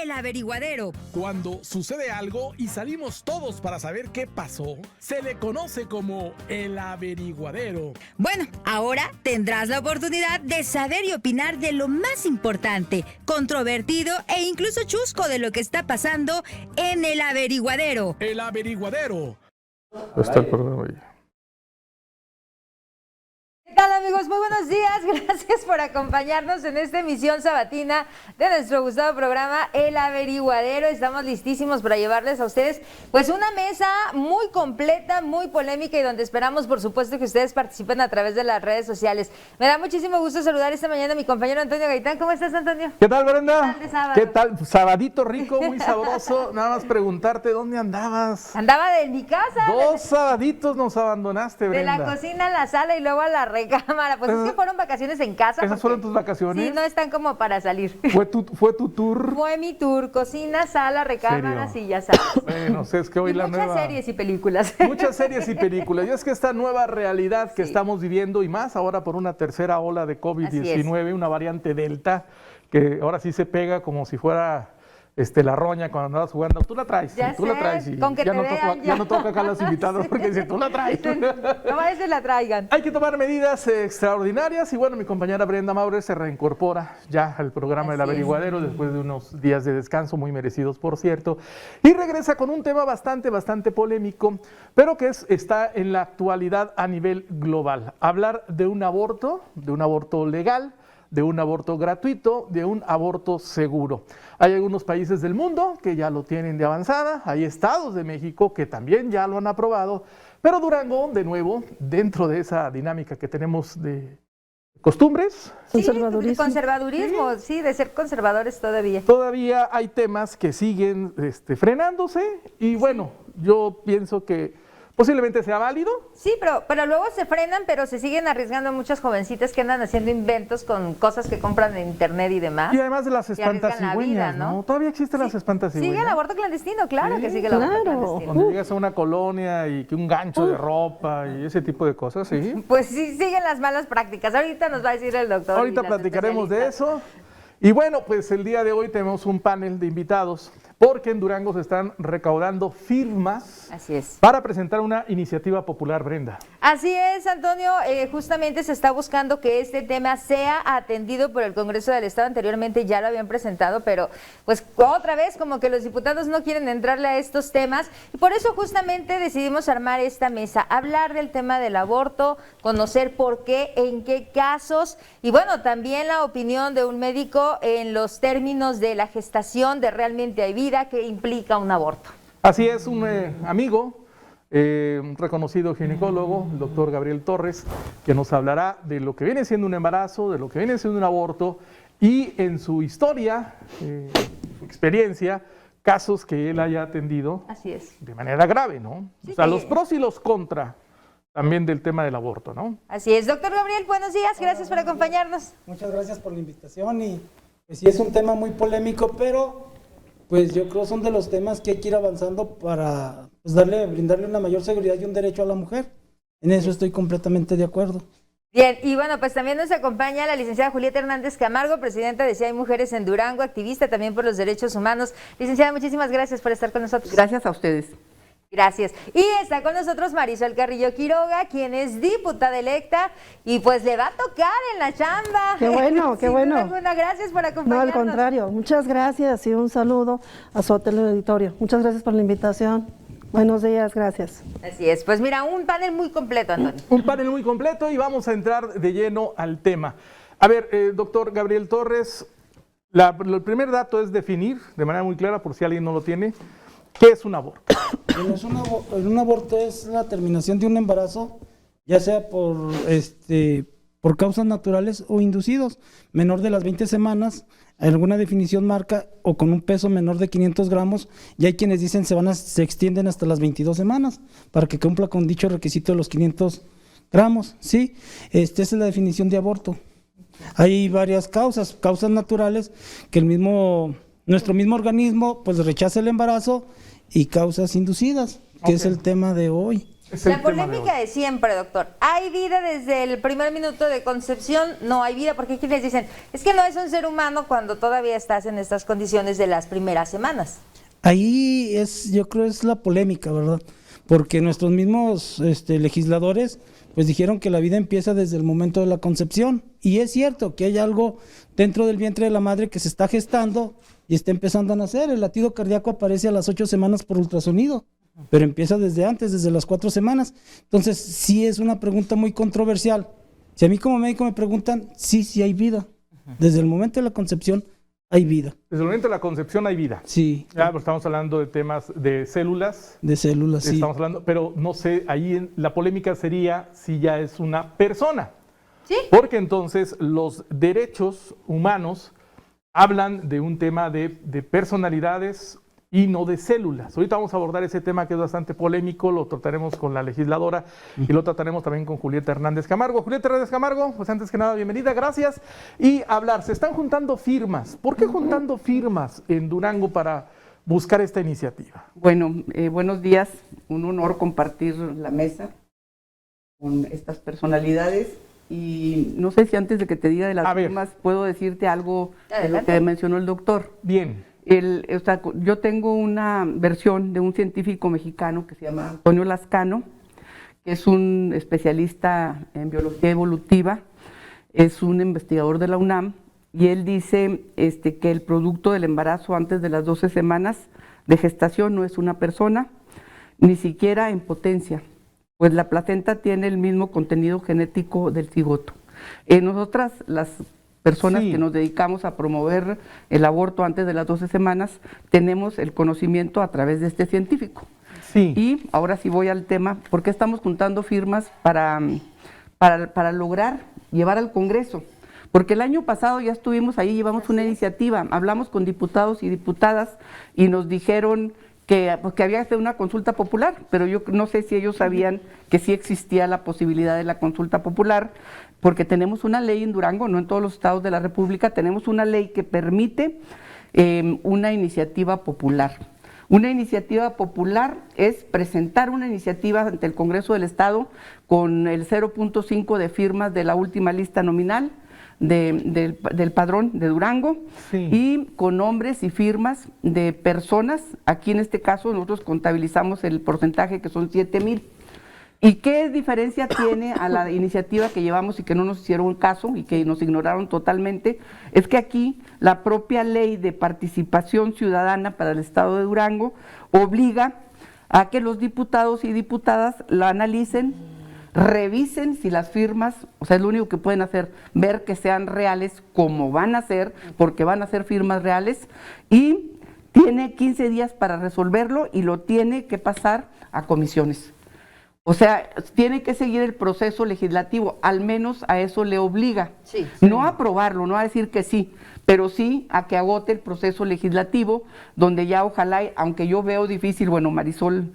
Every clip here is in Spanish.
El Averiguadero. Cuando sucede algo y salimos todos para saber qué pasó, se le conoce como el averiguadero. Bueno, ahora tendrás la oportunidad de saber y opinar de lo más importante, controvertido e incluso chusco de lo que está pasando en el Averiguadero. El averiguadero. Está el programa ya. ¿Qué tal, amigos? Muy buenos días. Gracias por acompañarnos en esta emisión sabatina de nuestro gustado programa El Averiguadero. Estamos listísimos para llevarles a ustedes pues una mesa muy completa, muy polémica y donde esperamos por supuesto que ustedes participen a través de las redes sociales. Me da muchísimo gusto saludar esta mañana a mi compañero Antonio Gaitán. ¿Cómo estás, Antonio? ¿Qué tal, Brenda? ¿Qué tal de sábado? ¿Qué tal? Sabadito rico, muy sabroso. Nada más preguntarte, ¿dónde andabas? Andaba de mi casa. Dos sabaditos nos abandonaste, De Brenda. la cocina a la sala y luego a la recámara. Pues es que fueron vacaciones en casa. ¿Esas fueron tus vacaciones? Sí, no están como para salir. ¿Fue tu tour? Fue mi tour, cocina, sala, recámara, ¿Serio? sí, ya sabes. Bueno, es que hoy Y la muchas nueva... series y películas. Muchas series y películas. Y es que esta nueva realidad que Sí. estamos viviendo, y más ahora por una tercera ola de COVID-19, una variante Delta, que ahora sí se pega como si fuera la roña cuando andabas jugando. Tú la traes, Ya tú la sé, traes. Y con que ya, te no vean, toca, ya. ya no toca acá a los invitados porque dicen, tú la traes. No vayas se la traigan. Hay que tomar medidas extraordinarias y bueno, mi compañera Brenda Maurer se reincorpora ya al programa del Así es. Averiguadero después de unos días de descanso, muy merecidos por cierto, y regresa con un tema bastante polémico, pero que está en la actualidad a nivel global. Hablar de un aborto legal, de un aborto gratuito, de un aborto seguro. Hay algunos países del mundo que ya lo tienen de avanzada, hay estados de México que también ya lo han aprobado, pero Durango, de nuevo, dentro de esa dinámica que tenemos de costumbres, Sí, conservadurismo, sí, de ser conservadores todavía. todavía hay temas que siguen frenándose y bueno, yo pienso que posiblemente sea válido. Sí, pero luego se frenan, pero se siguen arriesgando muchas jovencitas que andan haciendo inventos con cosas que compran en internet y demás. Y además de las Y arriesgan la espantasigüeñas, vida, ¿no? ¿no? Todavía existen las espantasigüeñas. Sigue el aborto clandestino, claro Sí, que sigue el aborto clandestino. Cuando llegas a una colonia y que un gancho de ropa y ese tipo de cosas, sí. Pues sí, siguen las malas prácticas. Ahorita nos va a decir el doctor. Ahorita y las platicaremos de especialistas. eso. Y bueno, pues el día de hoy tenemos un panel de invitados porque en Durango se están recaudando firmas Así es. para presentar una iniciativa popular, Brenda. Así es, Antonio, justamente se está buscando que este tema sea atendido por el Congreso del Estado. Anteriormente ya lo habían presentado, pero pues otra vez como que los diputados no quieren entrarle a estos temas y por eso justamente decidimos armar esta mesa, hablar del tema del aborto, conocer por qué, en qué casos y bueno, también la opinión de un médico en los términos de la gestación, de realmente hay vida que implica un aborto. Así es, un amigo, un reconocido ginecólogo, el doctor Gabriel Torres, que nos hablará de lo que viene siendo un embarazo, de lo que viene siendo un aborto y en su historia, su experiencia, casos que él haya atendido Así es. de manera grave, ¿no? Sí, O sea, que- los pros y los contra también del tema del aborto, ¿no? Así es. Doctor Gabriel, buenos días, gracias por acompañarnos. Muchas gracias por la invitación y pues, sí es un tema muy polémico, pero pues yo creo son de los temas que hay que ir avanzando para pues, brindarle una mayor seguridad y un derecho a la mujer. En eso estoy completamente de acuerdo. Bien, y bueno, pues también nos acompaña la licenciada Julieta Hernández Camargo, presidenta de Si Hay Mujeres en Durango, activista también por los derechos humanos. Licenciada, muchísimas gracias por estar con nosotros. Gracias a ustedes. Gracias. Y está con nosotros Marisol Carrillo Quiroga, quien es diputada electa y pues le va a tocar en la chamba. Qué bueno, qué Sin duda bueno. alguna. Gracias por No, acompañarnos. al contrario, muchas gracias y un saludo a su teleauditorio. Muchas gracias por la invitación. Buenos días, gracias. Así es, pues mira, un panel muy completo, Antonio. Un panel muy completo y vamos a entrar de lleno al tema. A ver, doctor Gabriel Torres, el primer dato es definir de manera muy clara, por si alguien no lo tiene, ¿qué es un aborto? Bueno, un aborto es la terminación de un embarazo, ya sea por causas naturales o inducidos, menor de las 20 semanas, alguna definición marca, o con un peso menor de 500 gramos, y hay quienes dicen se extienden hasta las 22 semanas, para que cumpla con dicho requisito de los 500 gramos, ¿sí? Esa es la definición de aborto. Hay varias causas naturales, que nuestro mismo organismo pues rechaza el embarazo, y causas inducidas, que es el tema de hoy. Es el La tema de polémica hoy. de siempre, doctor. ¿Hay vida desde el primer minuto de concepción? No hay vida, porque quienes dicen, es que no es un ser humano cuando todavía estás en estas condiciones de las primeras semanas. Ahí yo creo es la polémica, ¿verdad? Porque nuestros mismos legisladores pues dijeron que la vida empieza desde el momento de la concepción. Y es cierto que hay algo dentro del vientre de la madre que se está gestando y está empezando a nacer. El latido cardíaco aparece a las 8 semanas por ultrasonido, pero empieza desde antes, desde las 4 semanas. Entonces, sí es una pregunta muy controversial. Si a mí como médico me preguntan, sí hay vida. Desde el momento de la concepción hay vida. Desde el momento de la concepción hay vida. Sí, Ya, pues estamos hablando de temas de células. de células, sí. Estamos hablando, pero no sé, ahí la polémica sería si ya es una persona. ¿Sí? Porque entonces los derechos humanos hablan de un tema de personalidades y no de células. Ahorita vamos a abordar ese tema que es bastante polémico, lo trataremos con la legisladora y lo trataremos también con Julieta Hernández Camargo. Julieta Hernández Camargo, pues antes que nada, bienvenida, gracias. Y hablar, se están juntando firmas. ¿Por qué juntando firmas en Durango para buscar esta iniciativa? Bueno, buenos días, un honor compartir la mesa con estas personalidades y no sé si antes de que te diga de las firmas puedo decirte algo de lo que mencionó el doctor. Bien. Yo tengo una versión de un científico mexicano que se llama Antonio Lascano, que es un especialista en biología evolutiva, es un investigador de la UNAM, y él dice que el producto del embarazo antes de las 12 semanas de gestación no es una persona, ni siquiera en potencia, pues la placenta tiene el mismo contenido genético del cigoto. Nosotras, las personas que nos dedicamos a promover el aborto antes de las 12 semanas, tenemos el conocimiento a través de este científico. Sí. Y ahora sí voy al tema, ¿por qué estamos juntando firmas para lograr llevar al Congreso? Porque el año pasado ya estuvimos ahí, llevamos una iniciativa, hablamos con diputados y diputadas y nos dijeron que había que hacer una consulta popular, pero yo no sé si ellos sabían que sí existía la posibilidad de la consulta popular, porque tenemos una ley en Durango, no en todos los estados de la República, tenemos una ley que permite una iniciativa popular. Una iniciativa popular es presentar una iniciativa ante el Congreso del Estado con el 0.5 de firmas de la última lista nominal del padrón de Durango, y con nombres y firmas de personas. Aquí en este caso nosotros contabilizamos el porcentaje, que son 7,000. ¿Y qué diferencia tiene a la iniciativa que llevamos y que no nos hicieron caso y que nos ignoraron totalmente? Es que aquí la propia ley de participación ciudadana para el Estado de Durango obliga a que los diputados y diputadas la analicen, revisen si las firmas, o sea, es lo único que pueden hacer, ver que sean reales como van a ser, porque van a ser firmas reales, y tiene 15 días para resolverlo y lo tiene que pasar a comisiones. O sea, tiene que seguir el proceso legislativo, al menos a eso le obliga. Sí. No a aprobarlo, no a decir que sí, pero sí a que agote el proceso legislativo, donde ya ojalá, aunque yo veo difícil, bueno, Marisol,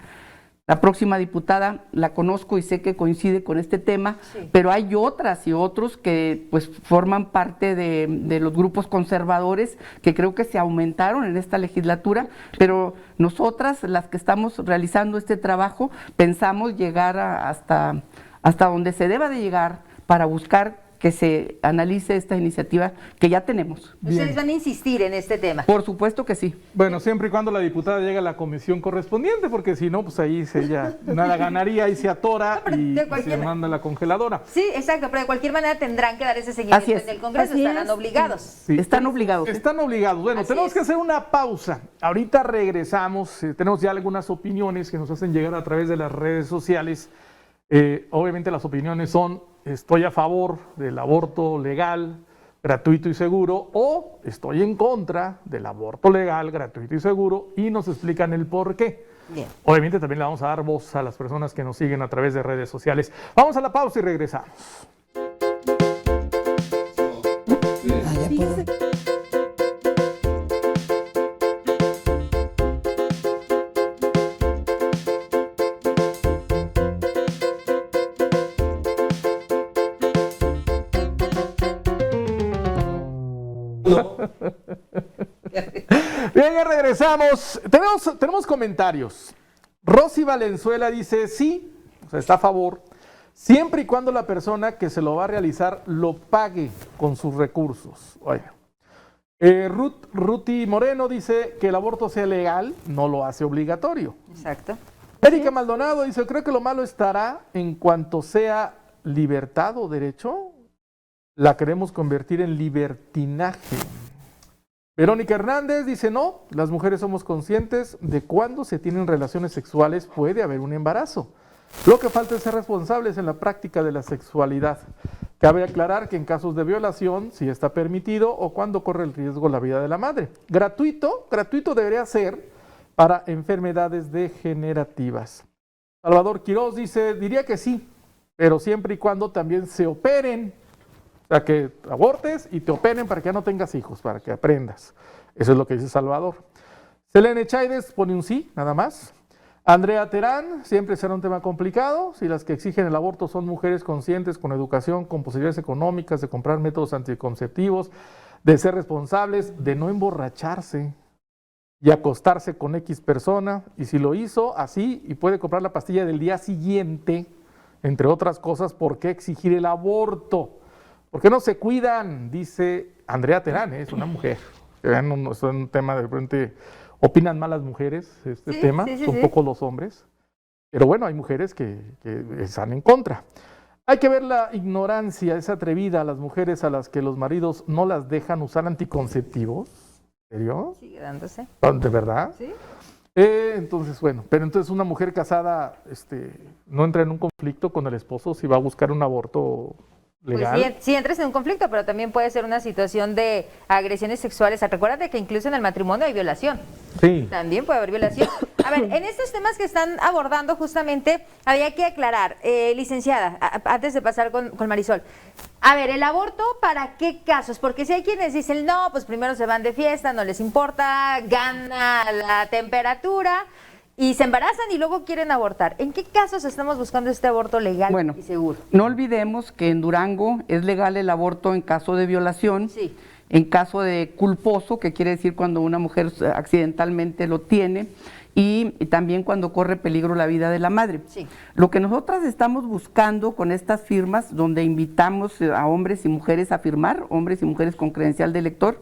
la próxima diputada, la conozco y sé que coincide con este tema, pero hay otras y otros que pues forman parte de los grupos conservadores que creo que se aumentaron en esta legislatura, pero nosotras, las que estamos realizando este trabajo, pensamos llegar hasta donde se deba de llegar para buscar que se analice esta iniciativa que ya tenemos. ¿Ustedes van a insistir en este tema? Por supuesto que sí. Bueno, siempre y cuando la diputada llegue a la comisión correspondiente, porque si no, pues ahí ella nada ganaría y se atora y se manda a la congeladora. Sí, exacto, pero de cualquier manera tendrán que dar ese seguimiento en el Congreso, estarán obligados. Sí. Están obligados. Están obligados. Bueno, tenemos que hacer una pausa. Ahorita regresamos. Tenemos ya algunas opiniones que nos hacen llegar a través de las redes sociales. Obviamente las opiniones son: estoy a favor del aborto legal, gratuito y seguro, o estoy en contra del aborto legal, gratuito y seguro, y nos explican el por qué. Bien. Obviamente también le vamos a dar voz a las personas que nos siguen a través de redes sociales. Vamos a la pausa y regresamos. Bien, ya regresamos. Tenemos comentarios. Rosy Valenzuela dice: sí, sea, está a favor, siempre y cuando la persona que se lo va a realizar lo pague con sus recursos. Oye. Ruti Moreno dice que el aborto sea legal, no lo hace obligatorio. Exacto. Erika Maldonado dice, creo que lo malo estará en cuanto sea libertad o derecho, la queremos convertir en libertinaje. Verónica Hernández dice, no, las mujeres somos conscientes de cuando se tienen relaciones sexuales puede haber un embarazo. Lo que falta es ser responsables en la práctica de la sexualidad. Cabe aclarar que en casos de violación, si está permitido o cuando corre el riesgo la vida de la madre. Gratuito debería ser para enfermedades degenerativas. Salvador Quiroz dice, diría que sí, pero siempre y cuando también se operen. O sea, que abortes y te operen para que ya no tengas hijos, para que aprendas. Eso es lo que dice Salvador. Selene Chaides pone un sí, nada más. Andrea Terán, siempre será un tema complicado. Si las que exigen el aborto son mujeres conscientes, con educación, con posibilidades económicas, de comprar métodos anticonceptivos, de ser responsables, de no emborracharse y acostarse con X persona. Y si lo hizo así y puede comprar la pastilla del día siguiente, entre otras cosas, ¿por qué exigir el aborto? ¿Por qué no se cuidan? Dice Andrea Terán, es una mujer. Es un tema de repente, opinan mal las mujeres este tema, son pocos los hombres. Pero bueno, hay mujeres que están en contra. Hay que ver la ignorancia, esa atrevida a las mujeres a las que los maridos no las dejan usar anticonceptivos. ¿En serio? Sigue dándose. ¿De verdad? Sí. Entonces, bueno, pero entonces una mujer casada no entra en un conflicto con el esposo si va a buscar un aborto legal. Pues sí entras en un conflicto, pero también puede ser una situación de agresiones sexuales. Recuérdate que incluso en el matrimonio hay violación. Sí. También puede haber violación. A ver, en estos temas que están abordando justamente, había que aclarar, licenciada, antes de pasar con Marisol. A ver, ¿el aborto para qué casos? Porque si hay quienes dicen, no, pues primero se van de fiesta, no les importa, gana la temperatura y se embarazan y luego quieren abortar. ¿En qué casos estamos buscando este aborto legal y seguro? No olvidemos que en Durango es legal el aborto en caso de violación, sí, en caso de culposo, que quiere decir cuando una mujer accidentalmente lo tiene, y también cuando corre peligro la vida de la madre. Sí. Lo que nosotras estamos buscando con estas firmas, donde invitamos a hombres y mujeres a firmar, hombres y mujeres con credencial de elector,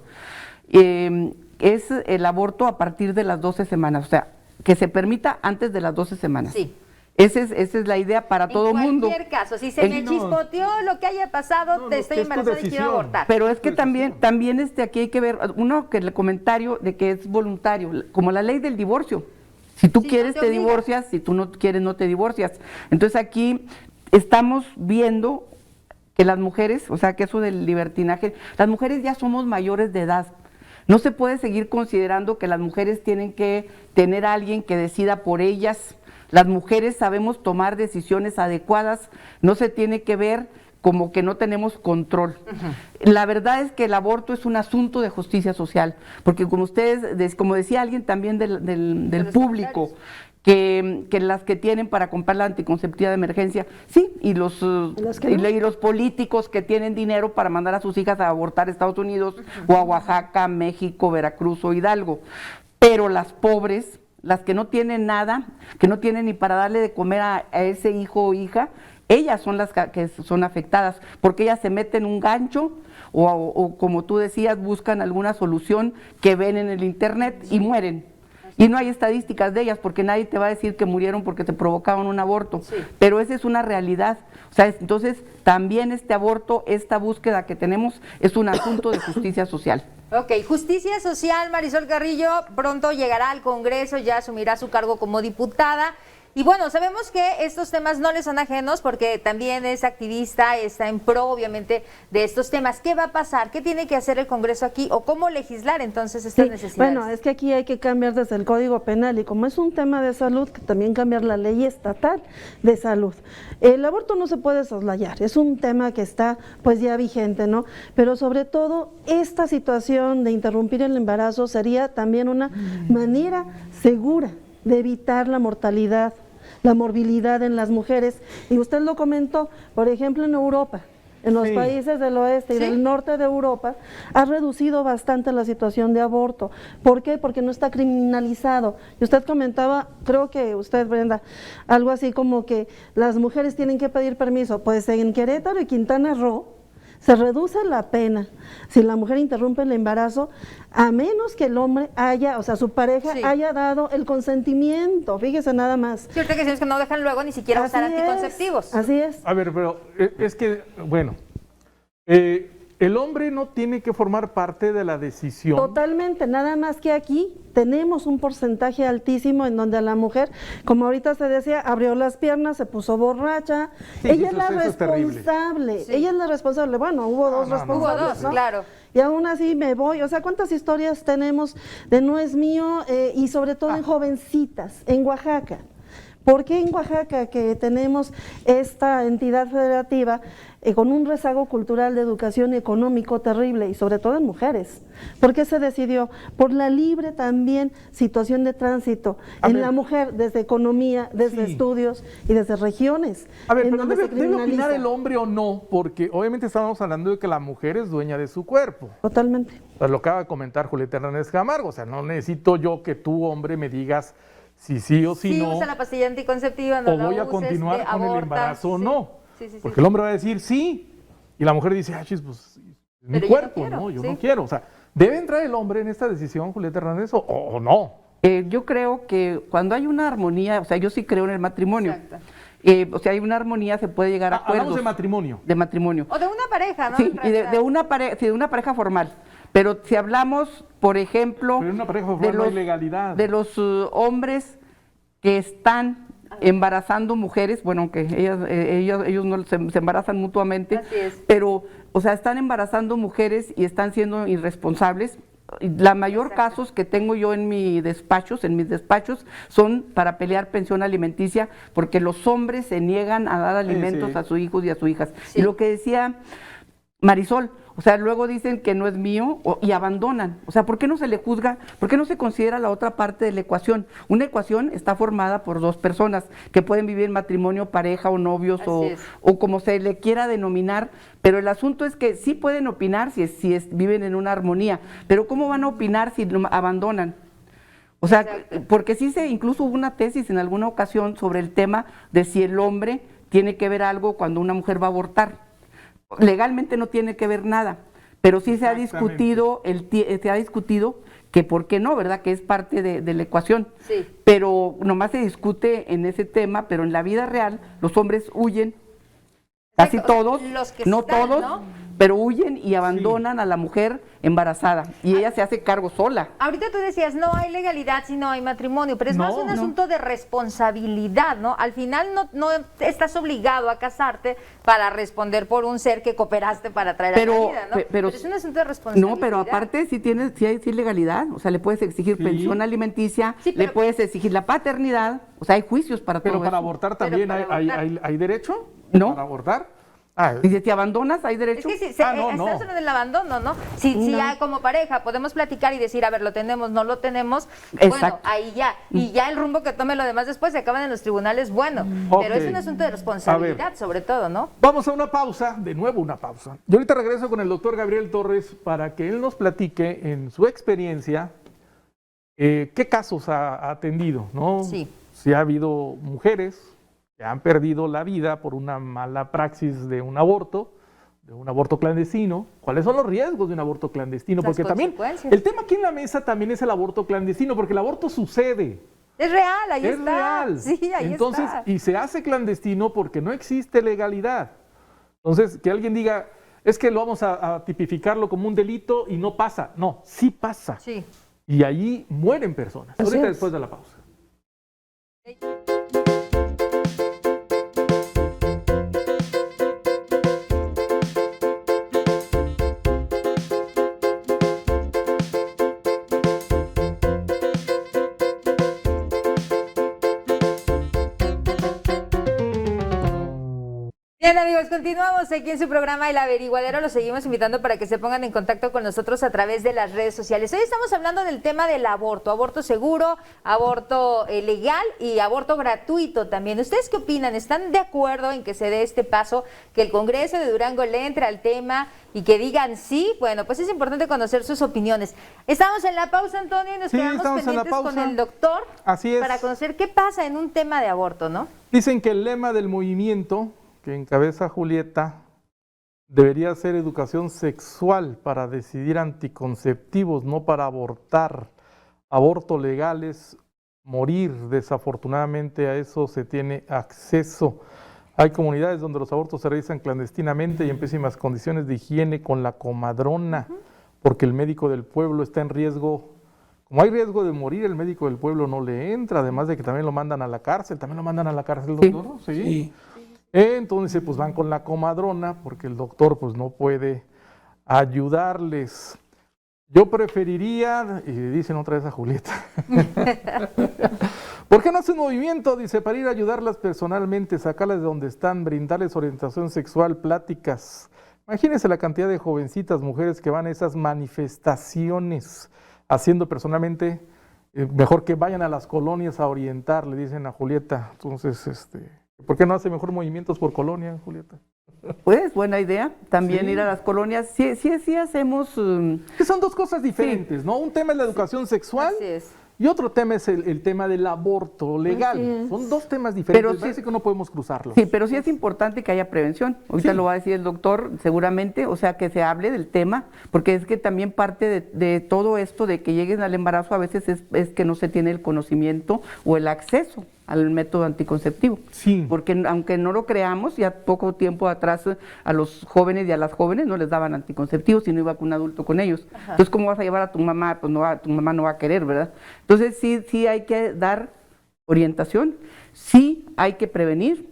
es el aborto a partir de las 12 semanas, o sea, que se permita antes de las 12 semanas. Sí. Esa es la idea para todo mundo. En cualquier caso, si se me chispoteó lo que haya pasado, te estoy embarazada y quiero abortar. Pero es que también aquí hay que ver, que el comentario de que es voluntario, como la ley del divorcio. Si tú quieres, te divorcias, si tú no quieres, no te divorcias. Entonces aquí estamos viendo que las mujeres, o sea, que eso del libertinaje, las mujeres ya somos mayores de edad. No se puede seguir considerando que las mujeres tienen que tener a alguien que decida por ellas. Las mujeres sabemos tomar decisiones adecuadas, no se tiene que ver como que no tenemos control. La verdad es que el aborto es un asunto de justicia social, porque como ustedes, como decía alguien también del público, que las que tienen para comprar la anticonceptiva de emergencia, sí, y los políticos que tienen dinero para mandar a sus hijas a abortar a Estados Unidos o a Oaxaca, México, Veracruz o Hidalgo. Pero las pobres, las que no tienen nada, que no tienen ni para darle de comer a ese hijo o hija, ellas son las que son afectadas, porque ellas se meten un gancho o como tú decías, buscan alguna solución que ven en el internet y mueren. Y no hay estadísticas de ellas, porque nadie te va a decir que murieron porque te provocaban un aborto. Sí. Pero esa es una realidad. O sea, entonces también este aborto, esta búsqueda que tenemos, es un asunto de justicia social. Ok, justicia social, Marisol Carrillo pronto llegará al Congreso, ya asumirá su cargo como diputada. Y bueno, sabemos que estos temas no le son ajenos porque también es activista, está en pro, obviamente, de estos temas. ¿Qué va a pasar? ¿Qué tiene que hacer el Congreso aquí? ¿O cómo legislar entonces estas necesidades? Bueno, es que aquí hay que cambiar desde el Código Penal y como es un tema de salud, que también cambiar la ley estatal de salud. El aborto no se puede soslayar, es un tema que está pues ya vigente, ¿no? Pero sobre todo, esta situación de interrumpir el embarazo sería también una manera segura de evitar la mortalidad, la morbilidad en las mujeres. Y usted lo comentó, por ejemplo, en Europa, en los Sí. países del oeste y Sí. del norte de Europa, ha reducido bastante la situación de aborto. ¿Por qué? Porque no está criminalizado. Y usted comentaba, creo que usted, Brenda, algo así como que las mujeres tienen que pedir permiso. Pues en Querétaro y Quintana Roo se reduce la pena si la mujer interrumpe el embarazo, a menos que el hombre haya, o sea, su pareja Sí. haya dado el consentimiento. Fíjese nada más. Sí, ahorita que decimos que no dejan luego ni siquiera usar Así es, anticonceptivos. Así es. A ver, pero es que, bueno, el hombre no tiene que formar parte de la decisión. Totalmente, nada más que aquí tenemos un porcentaje altísimo en donde a la mujer, como ahorita se decía, abrió las piernas, se puso borracha. Sí, Ella eso es la es terrible. responsable, Sí. ella es la responsable. Bueno, hubo dos no, responsables, Hubo dos, ¿no? claro. Y aún así me voy, o sea, ¿cuántas historias tenemos de no es mío y sobre todo en jovencitas, en Oaxaca? ¿Por qué en Oaxaca, que tenemos esta entidad federativa con un rezago cultural de educación económico terrible y sobre todo en mujeres? ¿Por qué se decidió? Por la libre también situación de tránsito A en ver. la mujer desde economía, desde Sí. estudios y desde regiones. A ver, en pero donde debe, se debe opinar criminaliza. el hombre o no, porque obviamente estamos hablando de que la mujer es dueña de su cuerpo. Totalmente. Pues lo acaba de comentar Julieta Hernández Camargo, o sea, no necesito yo que tú, hombre, me digas si sí o si Sí, no, usa la pastilla anticonceptiva, no o la voy a uses, continuar con el aborta. embarazo o Sí. no. Sí, sí. Porque el hombre va a decir sí, y la mujer dice, ah, chis, pues es mi Pero yo no cuerpo, quiero, ¿no? Yo sí. no quiero. O sea, ¿debe entrar el hombre en esta decisión, Julieta Hernández, o no? Yo creo que cuando hay una armonía, o sea, yo sí creo en el matrimonio. Exacto. O sea, hay una armonía, se puede llegar a acuerdos. Hablamos de matrimonio. de matrimonio. O de una pareja, ¿no? Sí, En y realidad. de una pareja formal. Pero si hablamos, por ejemplo, Pero en una pareja formal no hay legalidad. de los hombres que están embarazando mujeres, bueno, aunque ellos no se embarazan mutuamente, Así es. pero, o sea, están embarazando mujeres y están siendo irresponsables. Y la mayor Exacto. casos que tengo yo en mis despachos, son para pelear pensión alimenticia, porque los hombres se niegan a dar alimentos sí. a sus hijos y a sus hijas. Sí. Y lo que decía Marisol, o sea, luego dicen que no es mío y abandonan. O sea, ¿por qué no se le juzga? ¿Por qué no se considera la otra parte de la ecuación? Una ecuación está formada por dos personas que pueden vivir en matrimonio, pareja o novios Así es. o como se le quiera denominar, pero el asunto es que sí pueden opinar viven en una armonía, pero ¿cómo van a opinar si abandonan? O sea, Exacto. porque incluso hubo una tesis en alguna ocasión sobre el tema de si el hombre tiene que ver algo cuando una mujer va a abortar. Legalmente no tiene que ver nada, pero sí se ha discutido que por qué no, ¿verdad? Que es parte de la ecuación. Sí. Pero nomás se discute en ese tema, pero en la vida real los hombres huyen, casi Exacto, o sea, todos, los que no están, todos, ¿no? pero huyen y abandonan a la mujer embarazada y ella se hace cargo sola. Ahorita tú decías, no hay legalidad si no hay matrimonio, pero es No, más un no. asunto de responsabilidad, ¿no? Al final no estás obligado a casarte para responder por un ser que cooperaste para traer a la vida, ¿no? Pero es un asunto de responsabilidad. No, pero aparte sí hay legalidad, o sea, le puedes exigir Sí. pensión alimenticia, Sí, pero- le puedes exigir la paternidad, o sea, hay juicios para Pero todo para eso. abortar Pero también para abortar. hay derecho. No. Para abortar. Ah, Y si te abandonas, hay Es derecho. que si Ah, no, no. estás en el abandono, ¿no? Si No. ya como pareja podemos platicar y decir, a ver, lo tenemos, no lo tenemos, Exacto. bueno, ahí ya. Y ya el rumbo que tome lo demás después se acaban en los tribunales, bueno. Pero es Ok. un asunto de responsabilidad, sobre todo, ¿no? Vamos a una pausa, de nuevo una pausa. Y ahorita regreso con el doctor Gabriel Torres para que él nos platique en su experiencia qué casos ha atendido, ¿no? Sí. Si ha habido mujeres que han perdido la vida por una mala praxis de un aborto clandestino. ¿Cuáles son los riesgos de un aborto clandestino? Las Porque también consecuencias. el tema aquí en la mesa también es el aborto clandestino, porque el aborto sucede. Es real, ahí Es está. real. Sí, ahí Entonces, está. y se hace clandestino porque no existe legalidad. Entonces, que alguien diga, es que lo vamos a tipificarlo como un delito y no pasa. No, sí pasa. Sí. Y allí mueren personas. Así Ahorita es. después de la pausa. Bien, amigos, continuamos aquí en su programa El Averiguadero. Los seguimos invitando para que se pongan en contacto con nosotros a través de las redes sociales. Hoy estamos hablando del tema del aborto seguro, aborto legal y aborto gratuito también. ¿Ustedes qué opinan? ¿Están de acuerdo en que se dé este paso, que el Congreso de Durango le entre al tema y que digan sí? Bueno, pues es importante conocer sus opiniones. Estamos en la pausa, Antonio, y nos quedamos pendientes con el doctor. Así es. Para conocer qué pasa en un tema de aborto, ¿no? Dicen que el lema del movimiento que encabeza Julieta debería ser educación sexual para decidir anticonceptivos, no para abortar. Aborto legal es morir. Desafortunadamente a eso se tiene acceso. Hay comunidades donde los abortos se realizan clandestinamente y en pésimas condiciones de higiene con la comadrona, porque el médico del pueblo está en riesgo. Como hay riesgo de morir, el médico del pueblo no le entra, además de que también lo mandan a la cárcel. ¿También lo mandan a la cárcel, doctor? Sí. Sí. Entonces, pues van con la comadrona, porque el doctor pues no puede ayudarles. Yo preferiría, y dicen otra vez a Julieta, ¿por qué no hace un movimiento? Dice, para ir a ayudarlas personalmente, sacarlas de donde están, brindarles orientación sexual, pláticas. Imagínense la cantidad de jovencitas, mujeres que van a esas manifestaciones haciendo personalmente, mejor que vayan a las colonias a orientar, le dicen a Julieta. Entonces, ¿por qué no hace mejor movimientos por colonia, Julieta? Pues, buena idea, también Sí. ir a las colonias. Sí hacemos... Que son dos cosas diferentes, ¿no? Un tema es la educación sexual Así es. y otro tema es el tema del aborto legal. Así es. Son dos temas diferentes, Pero sí- parece que no podemos cruzarlos. Sí, pero sí es importante que haya prevención. Ahorita Sí. lo va a decir el doctor, seguramente, o sea, que se hable del tema, porque es que también parte de todo esto de que lleguen al embarazo a veces es que no se tiene el conocimiento o el acceso al método anticonceptivo. Sí. Porque aunque no lo creamos, ya poco tiempo atrás a los jóvenes y a las jóvenes no les daban anticonceptivos y no iba con un adulto con ellos. Entonces, ¿cómo vas a llevar a tu mamá? Pues tu mamá no va a querer, ¿verdad? Entonces, sí hay que dar orientación, sí hay que prevenir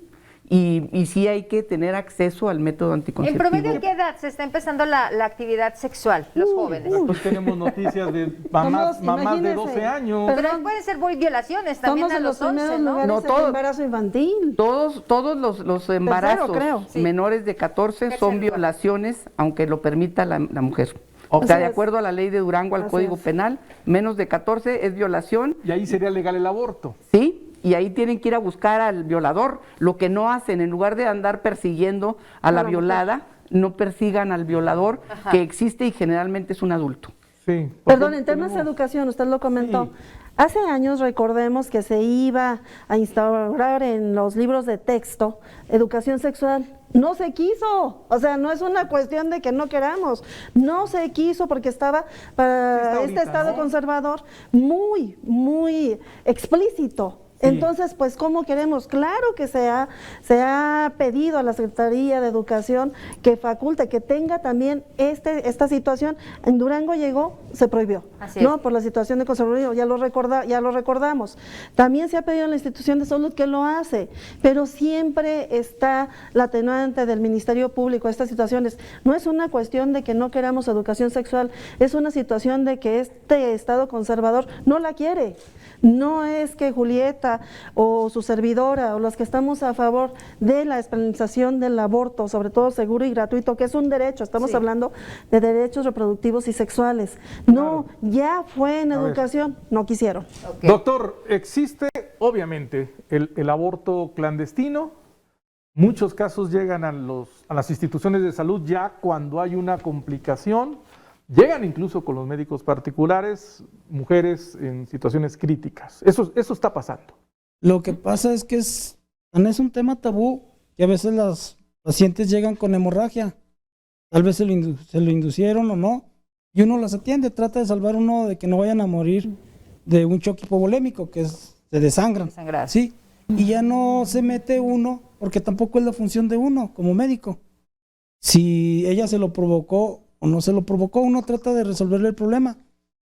y sí hay que tener acceso al método ¿En anticonceptivo. promedio a qué edad se está empezando la actividad sexual, los jóvenes? Pues tenemos noticias de mamás de imagínese. 12 años. Pero pueden ser muy violaciones también Somos a en los los 11, primeros ¿no? lugares No, en todo- embarazo infantil. Todos los embarazos creo. Sí. menores de 14 Tercer son lugar. violaciones, aunque lo permita la mujer. Ok. O sea, Así de es. acuerdo a la ley de Durango, al Así Código es. Penal, menos de 14 es violación, Y ahí sería legal el aborto. ¿sí? Y ahí tienen que ir a buscar al violador. Lo que no hacen, en lugar de andar persiguiendo a la la violada, no persigan al violador Ajá. que existe y generalmente es un adulto. Sí. Perdón, porque en temas de tenemos- educación, usted lo comentó. Sí. Hace años recordemos que se iba a instaurar en los libros de texto educación sexual. No se quiso, o sea, no es una cuestión de que no queramos, no se quiso porque estaba para Sí está este ahorita, estado ¿no? conservador muy explícito. Sí. Entonces, pues, ¿cómo queremos? Claro que se ha pedido a la Secretaría de Educación que faculte, que tenga también esta situación. En Durango llegó, se prohibió, Así es. ¿no? Por la situación de conservadurismo, ya lo recordamos. También se ha pedido a la institución de salud que lo hace, pero siempre está la atenuante del Ministerio Público, estas situaciones. No es una cuestión de que no queramos educación sexual, es una situación de que este Estado conservador no la quiere. No es que Julieta o su servidora o los que estamos a favor de la despenalización del aborto, sobre todo seguro y gratuito, que es un derecho, estamos Sí. hablando de derechos reproductivos y sexuales. No, ya fue en A ver. educación, no quisieron. Ok. Doctor, existe obviamente el aborto clandestino. Muchos casos llegan a las instituciones de salud ya cuando hay una complicación. Llegan incluso con los médicos particulares, mujeres en situaciones críticas. Eso está pasando. Lo que pasa es que es un tema tabú y a veces las pacientes llegan con hemorragia. Tal vez se lo inducieron o no. Y uno las atiende, trata de salvar uno de que no vayan a morir de un choque hipovolémico, que se desangran. Desangrar. Sí. Y ya no se mete uno, porque tampoco es la función de uno como médico. Si ella se lo provocó o no se lo provocó, uno trata de resolverle el problema.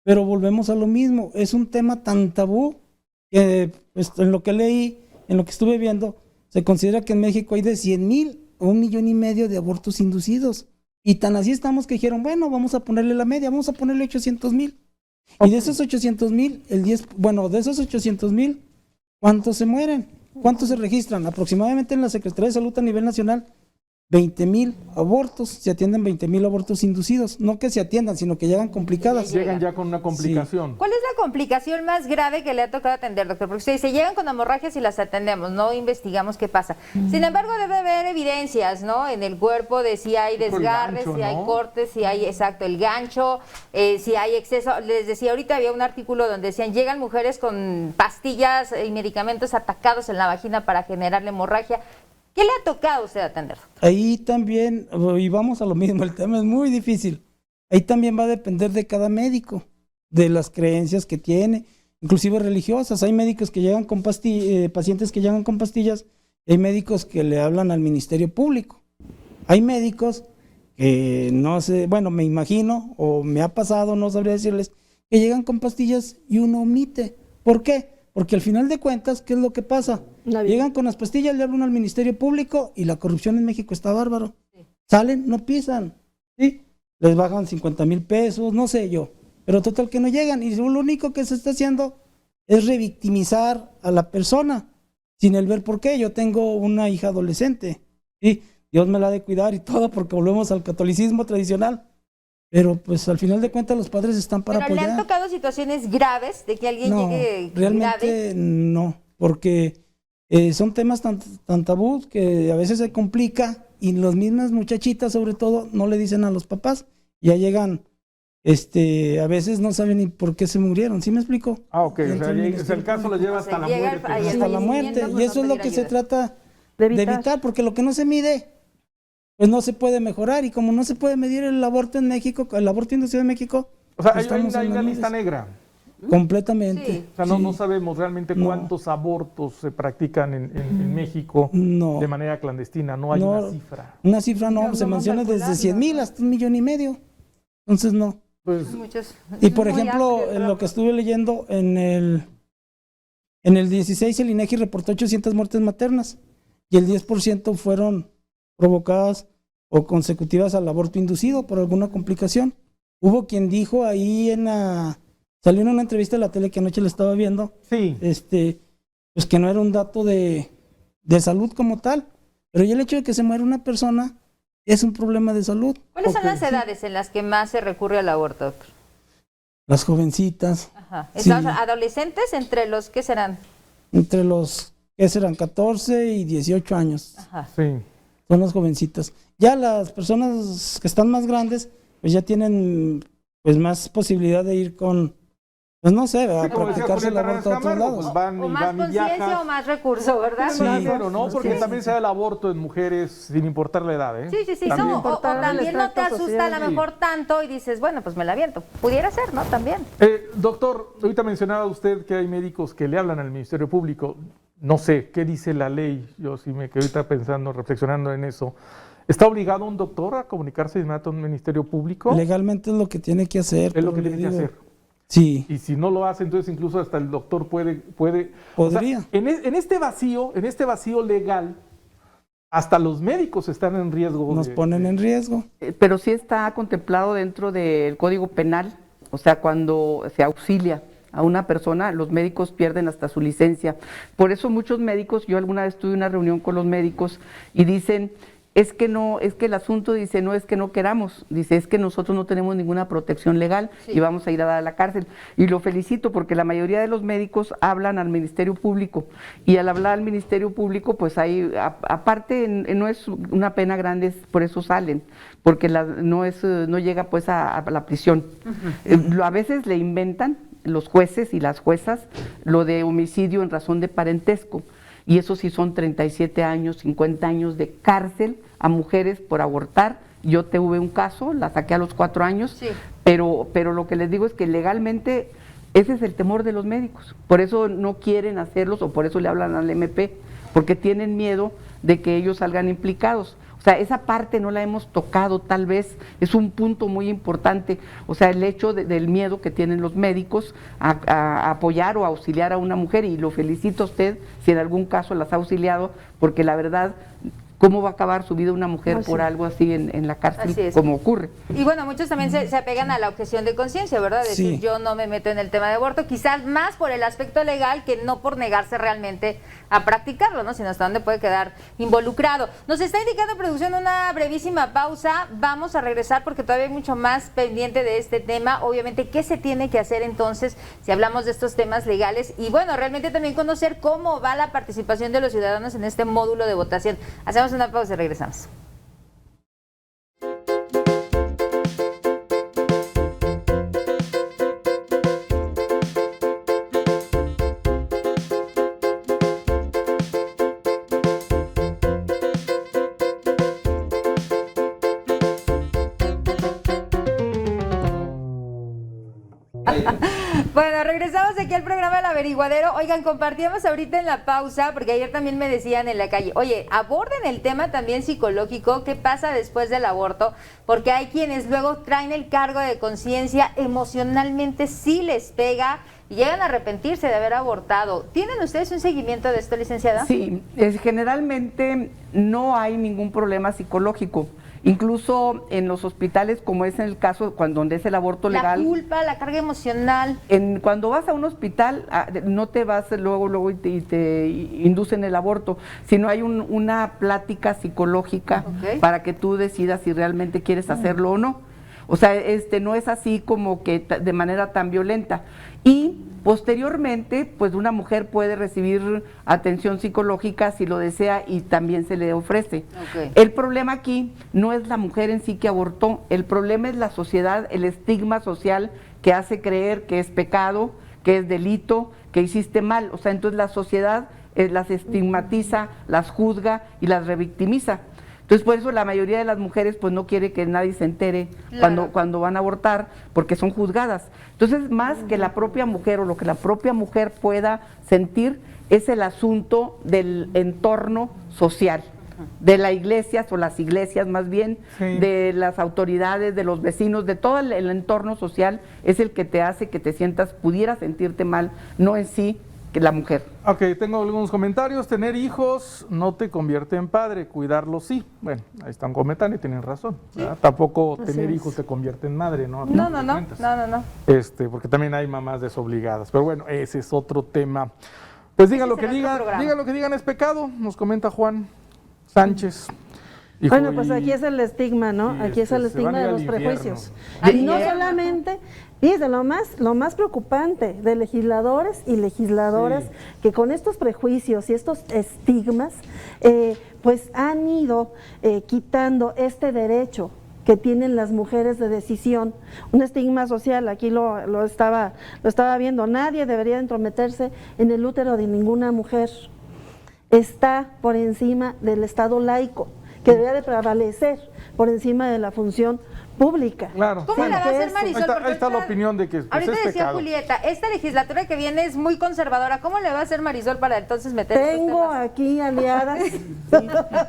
Pero volvemos a lo mismo, es un tema tan tabú que pues, en lo que leí, en lo que estuve viendo, se considera que en México hay de 100,000 o 1,5 millones de abortos inducidos. Y tan así estamos que dijeron, bueno, vamos a ponerle la media, vamos a ponerle 800,000. Y de esos 800,000, de esos 800,000, ¿cuántos se mueren? ¿Cuántos se registran? Aproximadamente en la Secretaría de Salud a nivel nacional 20,000 abortos, se atienden 20,000 abortos inducidos, no que se atiendan, sino que llegan complicadas. Llegan ya con una complicación. ¿Cuál es la complicación más grave que le ha tocado atender, doctor? Porque usted dice, llegan con hemorragias y las atendemos, no investigamos qué pasa. Sin embargo, debe haber evidencias, ¿no? En el cuerpo de si hay desgarres, gancho, si hay ¿no? cortes, si hay, exacto, el gancho, si hay exceso. Les decía, ahorita había un artículo donde decían, llegan mujeres con pastillas y medicamentos atacados en la vagina para generarle hemorragia. ¿Qué le ha tocado a usted atender? Ahí también, y vamos a lo mismo, el tema es muy difícil. Ahí también va a depender de cada médico, de las creencias que tiene, inclusive religiosas. Hay médicos que llegan con pacientes que llegan con pastillas, hay médicos que le hablan al Ministerio Público. Hay médicos que no sé, bueno, me imagino, o me ha pasado, no sabría decirles, que llegan con pastillas y uno omite. ¿Por qué? Porque al final de cuentas, ¿qué es lo que pasa? Llegan con las pastillas, le hablan al Ministerio Público y la corrupción en México está bárbaro. Sí. Salen, no pisan, ¿sí? Les bajan 50,000 pesos, no sé yo. Pero total que no llegan. Y lo único que se está haciendo es revictimizar a la persona, sin el ver por qué. Yo tengo una hija adolescente, ¿sí? Dios me la ha de cuidar y todo, porque volvemos al catolicismo tradicional. Pero pues al final de cuentas los padres están para apoyar. ¿Le han tocado situaciones graves de que alguien llegue realmente grave? No, porque son temas tan tabús que a veces se complica y las mismas muchachitas sobre todo no le dicen a los papás. Ya llegan, a veces no saben ni por qué se murieron, ¿sí me explico? Ah, ok, o sea, el caso lo lleva hasta la muerte. Hasta la muerte, y eso es lo que se trata de evitar, porque lo que no se mide, pues no se puede mejorar, y como no se puede medir el aborto en México, el aborto inducido en México, o sea, pues hay una lista negra. Completamente. Sí. O sea, no sabemos realmente cuántos abortos se practican en México No. de manera clandestina, no hay una cifra. Una cifra no, se menciona desde 100,000 hasta 1,5 millones. Entonces no. Pues, Muchos. Y por Muy ejemplo, amplio, en lo que estuve leyendo, en el 16 el INEGI reportó 800 muertes maternas y el 10% fueron provocadas o consecutivas al aborto inducido por alguna complicación. Hubo quien dijo ahí salió en una entrevista de la tele que anoche le estaba viendo, sí. pues que no era un dato de salud como tal, pero ya el hecho de que se muera una persona es un problema de salud. ¿Cuáles son las edades en las que más se recurre al aborto, doctor? Las jovencitas. Ajá. Sí. ¿Adolescentes entre los qué serán? Entre los que serán 14 y 18 años. Ajá. Sí. Son las jovencitas. Ya las personas que están más grandes, pues ya tienen pues más posibilidad de ir con, pues no sé, a practicarse el aborto a otros lados. Pues van, O más van y conciencia viajan. o más recurso, ¿verdad? Sí. Claro, ¿no? Porque también se da el aborto en mujeres sin importar la edad, ¿eh? Sí. También. O también no te asusta a lo mejor tanto y dices, bueno, pues me la aviento. Pudiera ser, ¿no? También. Doctor, ahorita mencionaba usted que hay médicos que le hablan al Ministerio Público. No sé, ¿qué dice la ley? Yo sí me quedé ahorita pensando, reflexionando en eso. ¿Está obligado un doctor a comunicarse de inmediato a un Ministerio Público? Legalmente es lo que tiene que hacer. Es lo que tiene que hacer. Sí. Y si no lo hace, entonces incluso hasta el doctor puede. Podría. O sea, en este vacío legal, hasta los médicos están en riesgo. Nos ponen en riesgo. Pero sí está contemplado dentro del Código Penal, o sea, cuando se auxilia a una persona, los médicos pierden hasta su licencia. Por eso muchos médicos, yo alguna vez tuve una reunión con los médicos y dicen, es que el asunto dice, no es que no queramos, dice, es que nosotros no tenemos ninguna protección legal y vamos a ir a dar a la cárcel. Y lo felicito porque la mayoría de los médicos hablan al Ministerio Público y al hablar al Ministerio Público, pues ahí, aparte, no es una pena grande, por eso salen, porque no llega pues a la prisión. A veces le inventan los jueces y las juezas lo de homicidio en razón de parentesco. Y eso sí son 37 años, 50 años de cárcel a mujeres por abortar. Yo tuve un caso, la saqué a los 4 años, sí. pero lo que les digo es que legalmente ese es el temor de los médicos. Por eso no quieren hacerlos o por eso le hablan al MP, porque tienen miedo de que ellos salgan implicados. O sea, esa parte no la hemos tocado, tal vez es un punto muy importante, o sea, el hecho del miedo que tienen los médicos a apoyar o auxiliar a una mujer, y lo felicito a usted si en algún caso las ha auxiliado, porque la verdad cómo va a acabar su vida una mujer Así por es. algo así en la Así cárcel, es. como ocurre. Y bueno, muchos también se apegan a la objeción de conciencia, ¿verdad? Decir, Sí. yo no me meto en el tema de aborto, quizás más por el aspecto legal que no por negarse realmente a practicarlo, ¿no? Sino hasta dónde puede quedar involucrado. Nos está indicando producción una brevísima pausa. Vamos a regresar porque todavía hay mucho más pendiente de este tema. Obviamente, ¿qué se tiene que hacer entonces si hablamos de estos temas legales? Y bueno, realmente también conocer cómo va la participación de los ciudadanos en este módulo de votación. Hacemos una pausa y regresamos. Bueno, regresamos aquí al programa El Averiguadero. Oigan, compartíamos ahorita en la pausa, porque ayer también me decían en la calle, oye, aborden el tema también psicológico, ¿qué pasa después del aborto? Porque hay quienes luego traen el cargo de conciencia, emocionalmente sí les pega y llegan a arrepentirse de haber abortado. ¿Tienen ustedes un seguimiento de esto, licenciada? Sí, generalmente no hay ningún problema psicológico. Incluso en los hospitales, como es en el caso donde es el aborto legal. La culpa, la carga emocional. Cuando vas a un hospital, no te vas luego y te inducen el aborto, sino hay una plática psicológica para que tú decidas si realmente quieres hacerlo o no. O sea, no es así como que de manera tan violenta. Y posteriormente, pues una mujer puede recibir atención psicológica si lo desea y también se le ofrece. El problema aquí no es la mujer en sí que abortó, el problema es la sociedad, el estigma social que hace creer que es pecado, que es delito, que hiciste mal. O sea, entonces la sociedad las estigmatiza, las juzga y las revictimiza. Entonces, por eso la mayoría de las mujeres pues no quiere que nadie se entere cuando van a abortar, porque son juzgadas. Entonces, más que la propia mujer o lo que la propia mujer pueda sentir, es el asunto del entorno social, de las iglesias o las iglesias más bien, de las autoridades, de los vecinos, de todo el entorno social, es el que te hace que te sientas, pudiera sentirte mal, no en sí que la mujer. Ok, tengo algunos comentarios. Tener hijos no te convierte en padre, cuidarlos sí. Bueno, ahí están comentando y tienen razón. Tampoco tener hijos te convierte en madre, ¿no? No. Porque también hay mamás desobligadas. Pero bueno, ese es otro tema. Pues digan lo que digan es pecado, nos comenta Juan Sánchez. Hijo, bueno, pues aquí es el estigma, ¿no? Aquí es el estigma de los prejuicios. Y no solamente, fíjense, lo más preocupante de legisladores y legisladoras que con estos prejuicios y estos estigmas, pues han ido quitando este derecho que tienen las mujeres de decisión, un estigma social. Aquí lo estaba viendo, nadie debería entrometerse en el útero de ninguna mujer, está por encima del Estado laico, que debería de prevalecer por encima de la función pública. Claro. ¿Cómo le va a hacer Marisol? Ahí está la opinión de que pues, ahorita es decía pecado. Julieta, esta legislatura que viene es muy conservadora. ¿Cómo le va a hacer Marisol para entonces meter estos Tengo temas? aquí aliadas,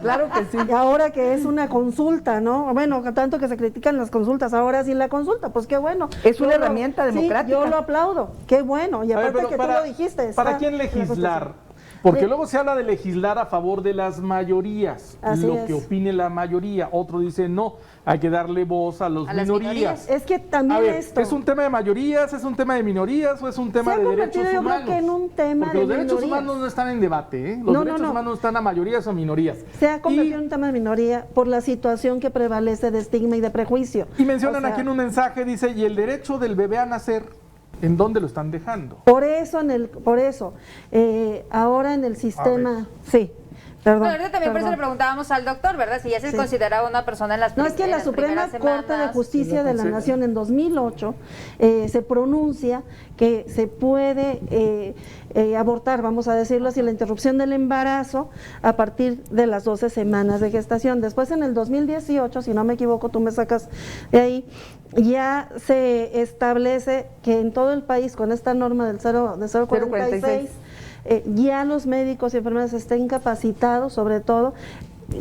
Claro que sí. y ahora que es una consulta, ¿no? Bueno, tanto que se critican las consultas, ahora sí la consulta, pues qué bueno. Es una Yo herramienta sí, democrática. yo lo aplaudo, qué bueno, y A ver, aparte pero que tú lo dijiste. ¿Para está quién en la legislar? Constitución. Porque luego se habla de legislar a favor de las mayorías, Así lo es. que opine la mayoría. Otro dice no, hay que darle voz a las minorías. Es que A también ver, esto ¿es un tema de mayorías, es un tema de minorías o es un tema se ha de convertido, derechos yo humanos? creo que en un tema Porque de los derechos minorías. humanos no están en debate, ¿eh? Los No, derechos no. humanos están a mayorías o minorías. se ha convertido en un tema de minoría por la situación que prevalece de estigma y de prejuicio. Y mencionan O sea, aquí en un mensaje, dice, y el derecho del bebé a nacer, ¿en dónde lo están dejando? Por eso, ahora en el sistema, sí, perdón. Bueno, ahorita también por eso le preguntábamos al doctor, ¿verdad? Si ya se consideraba una persona en las No, es que en la las Suprema primeras Corte de semanas. Justicia de la Nación en 2008 se pronuncia que se puede abortar, vamos a decirlo así, la interrupción del embarazo a partir de las 12 semanas de gestación. Después en el 2018, si no me equivoco, tú me sacas de ahí, ya se establece que en todo el país con esta norma del 046, ya los médicos y enfermeras estén capacitados, sobre todo,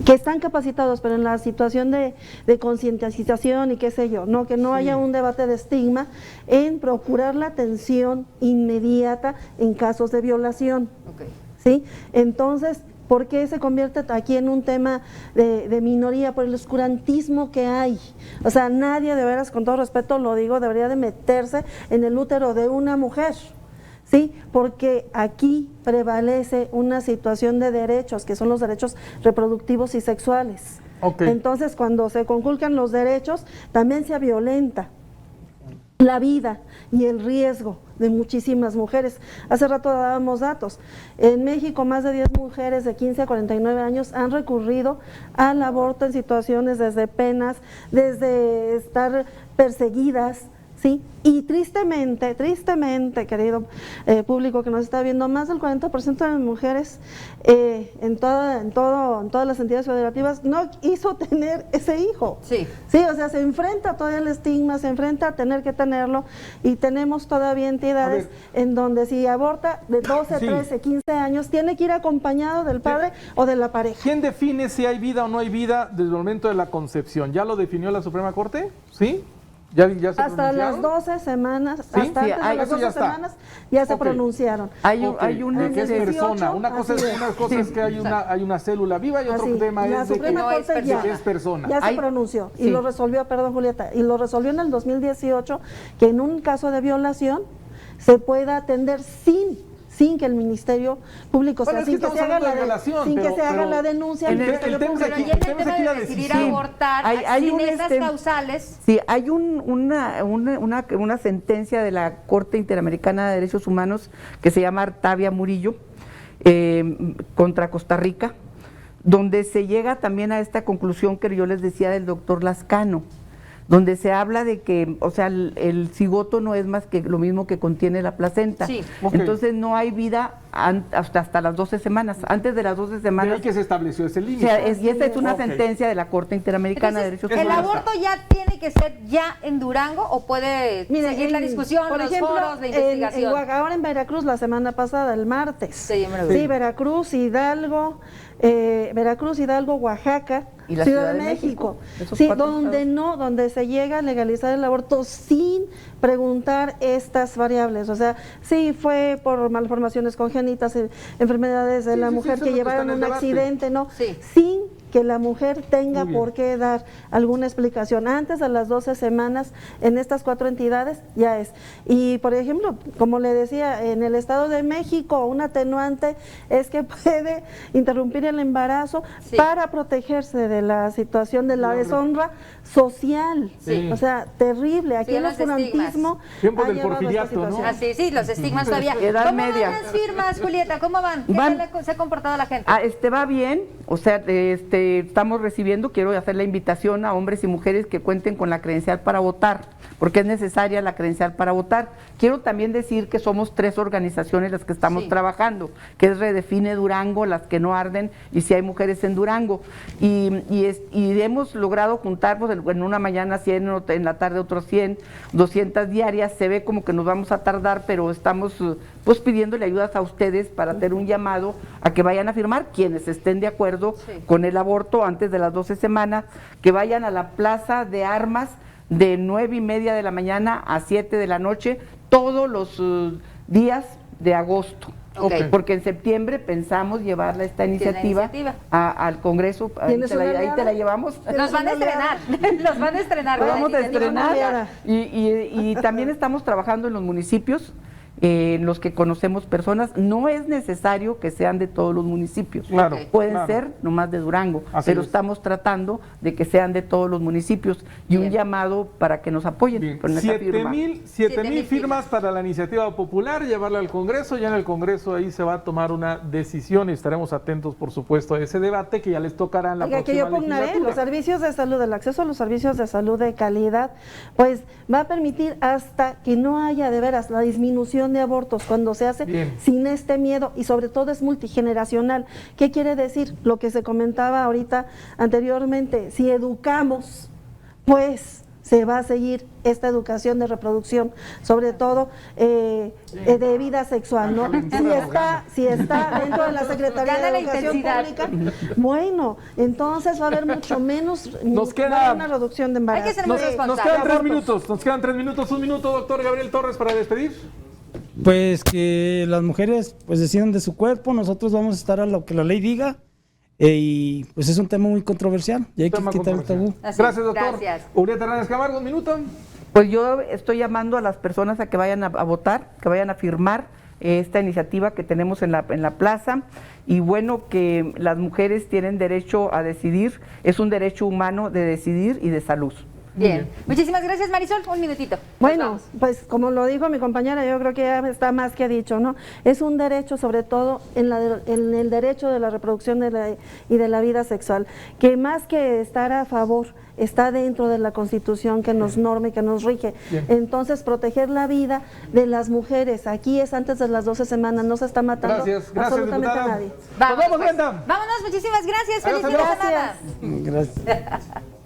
que están capacitados, pero en la situación de concientización y qué sé yo, no que no haya un debate de estigma en procurar la atención inmediata en casos de violación. ¿Sí? Entonces, ¿Por qué se convierte aquí en un tema de minoría? Por el oscurantismo que hay. O sea, nadie, de veras, con todo respeto lo digo, debería de meterse en el útero de una mujer. Sí, porque aquí prevalece una situación de derechos, que son los derechos reproductivos y sexuales. Okay. Entonces, cuando se conculcan los derechos, también se violenta la vida y el riesgo de muchísimas mujeres. Hace rato dábamos datos. En México, más de 10 mujeres de 15 a 49 años han recurrido al aborto en situaciones desde penas, desde estar perseguidas, ¿sí? Y tristemente, querido público que nos está viendo, más del 40% de las mujeres en todas las entidades federativas no quiso tener ese hijo. Sí. Sí, o sea, se enfrenta todavía al estigma, se enfrenta a tener que tenerlo, y tenemos todavía entidades en donde si aborta de 12, 13, 15 años, tiene que ir acompañado del padre o de la pareja. ¿Quién define si hay vida o no hay vida desde el momento de la concepción? ¿Ya lo definió la Suprema Corte? ¿Sí? ¿Ya se hasta las 12 semanas, ¿sí? Hasta antes de las 12 semanas ya se pronunciaron. Hay un ¿de qué es 18, persona? Una cosa es que hay una célula viva, y otro tema la es de que Suprema Corte que es persona. Ya se pronunció y lo resolvió, perdón Julieta, y lo resolvió en el 2018, que en un caso de violación se pueda atender sin que el Ministerio Público, Bueno, sin que se haga la denuncia. El tema es aquí, la decidir decisión. abortar Hay sin un esas causales. Sí, hay una sentencia de la Corte Interamericana de Derechos Humanos que se llama Artavia Murillo contra Costa Rica, donde se llega también a esta conclusión que yo les decía del doctor Lascano, donde se habla de que, o sea, el cigoto no es más que lo mismo que contiene la placenta. Sí. Entonces no hay vida hasta las 12 semanas. Antes de las 12 semanas. De ahí que se estableció ese O límite. sea, y esa es una sentencia de la Corte Interamericana de Derechos ¿El Humanos. aborto ya tiene que ser ya en Durango o puede seguir la discusión, por los ejemplo, foros de investigación? Ahora en Veracruz, la semana pasada, el martes. Sí, yo me lo vi. Sí, Veracruz, Hidalgo, Oaxaca, ¿Y la Ciudad de México. Sí, donde se llega a legalizar el aborto sin preguntar estas variables. O sea, sí fue por malformaciones congénitas, enfermedades de la mujer que llevaron un accidente, ¿no? Sí. Sin que la mujer tenga por qué dar alguna explicación. Antes de las 12 semanas, en estas 4 entidades, ya es. Y, por ejemplo, como le decía, en el Estado de México, un atenuante es que puede interrumpir el embarazo para protegerse de la situación de la deshonra social. Sí. O sea, terrible. Aquí el los oscurantismo Tiempo ha del llevado esta porfiriato, ¿no? situación. Sí, los estigmas todavía. Edad ¿Cómo media. van las firmas, Julieta? ¿Cómo van? ¿Qué tal se ha comportado la gente? Va bien, o sea, estamos recibiendo, quiero hacer la invitación a hombres y mujeres que cuenten con la credencial para votar, porque es necesaria la credencial para votar. Quiero también decir que somos 3 organizaciones las que estamos trabajando, que es Redefine Durango, Las que no arden, y Si hay mujeres en Durango. Y hemos logrado juntar, pues, en una mañana 100, en la tarde otros 100, 200 diarias. Se ve como que nos vamos a tardar, pero estamos pues pidiéndole ayudas a ustedes para hacer un llamado a que vayan a firmar, quienes estén de acuerdo con el aborto antes de las 12 semanas, que vayan a la Plaza de Armas de 9:30 de la mañana a 7 de la noche, todos los días de agosto. Porque en septiembre pensamos llevarla esta iniciativa al Congreso. Ahí te la llevamos. Los van a estrenar. Los van a estrenar. Vamos a estrenar. Y también estamos trabajando en los municipios en los que conocemos personas. No es necesario que sean de todos los municipios. Claro, Pueden ser nomás de Durango, pero estamos tratando de que sean de todos los municipios, y un llamado para que nos apoyen con esta firma. 7,000 firmas para la iniciativa popular, llevarla al Congreso. Ya en el Congreso ahí se va a tomar una decisión, y estaremos atentos, por supuesto, a ese debate que ya les tocará en la próxima que yo pugnaré legislatura. los servicios de salud, el acceso a los servicios de salud de calidad, pues va a permitir hasta que no haya de veras la disminución de abortos cuando se hace sin este miedo, y sobre todo es multigeneracional. ¿Qué quiere decir? Lo que se comentaba ahorita anteriormente, si educamos, pues se va a seguir esta educación de reproducción, sobre todo de vida sexual, ¿no? Si está dentro de la Secretaría de Educación Pública, bueno, entonces va a haber mucho menos, va a haber una reducción de embarazos. Hay que ser muy responsables. Nos quedan 3 minutos, un minuto, doctor Gabriel Torres, para despedir. Pues que las mujeres pues decidan de su cuerpo, nosotros vamos a estar a lo que la ley diga, y pues es un tema muy controversial y hay que Tema quitar el tabú. controversial. Así es, Gracias, doctor. gracias. Urieta Hernández Camargo, un minuto. Pues yo estoy llamando a las personas a que vayan a votar, que vayan a firmar esta iniciativa que tenemos en la plaza, y bueno, que las mujeres tienen derecho a decidir, es un derecho humano de decidir y de salud. Bien. Muchísimas gracias, Marisol. Un minutito. Nos Bueno, vamos. pues como lo dijo mi compañera, yo creo que ya está más que dicho, ¿no? Es un derecho, sobre todo en el derecho de la reproducción y de la vida sexual, que más que estar a favor, está dentro de la Constitución que nos norma y que nos rige. Bien. Entonces, proteger la vida de las mujeres, aquí es antes de las 12 semanas, no se está matando Gracias, absolutamente diputada. a nadie. Nos vemos, pues. Brenda. Vámonos, muchísimas gracias. Feliz Adiós, fin de adiós. semana. Gracias.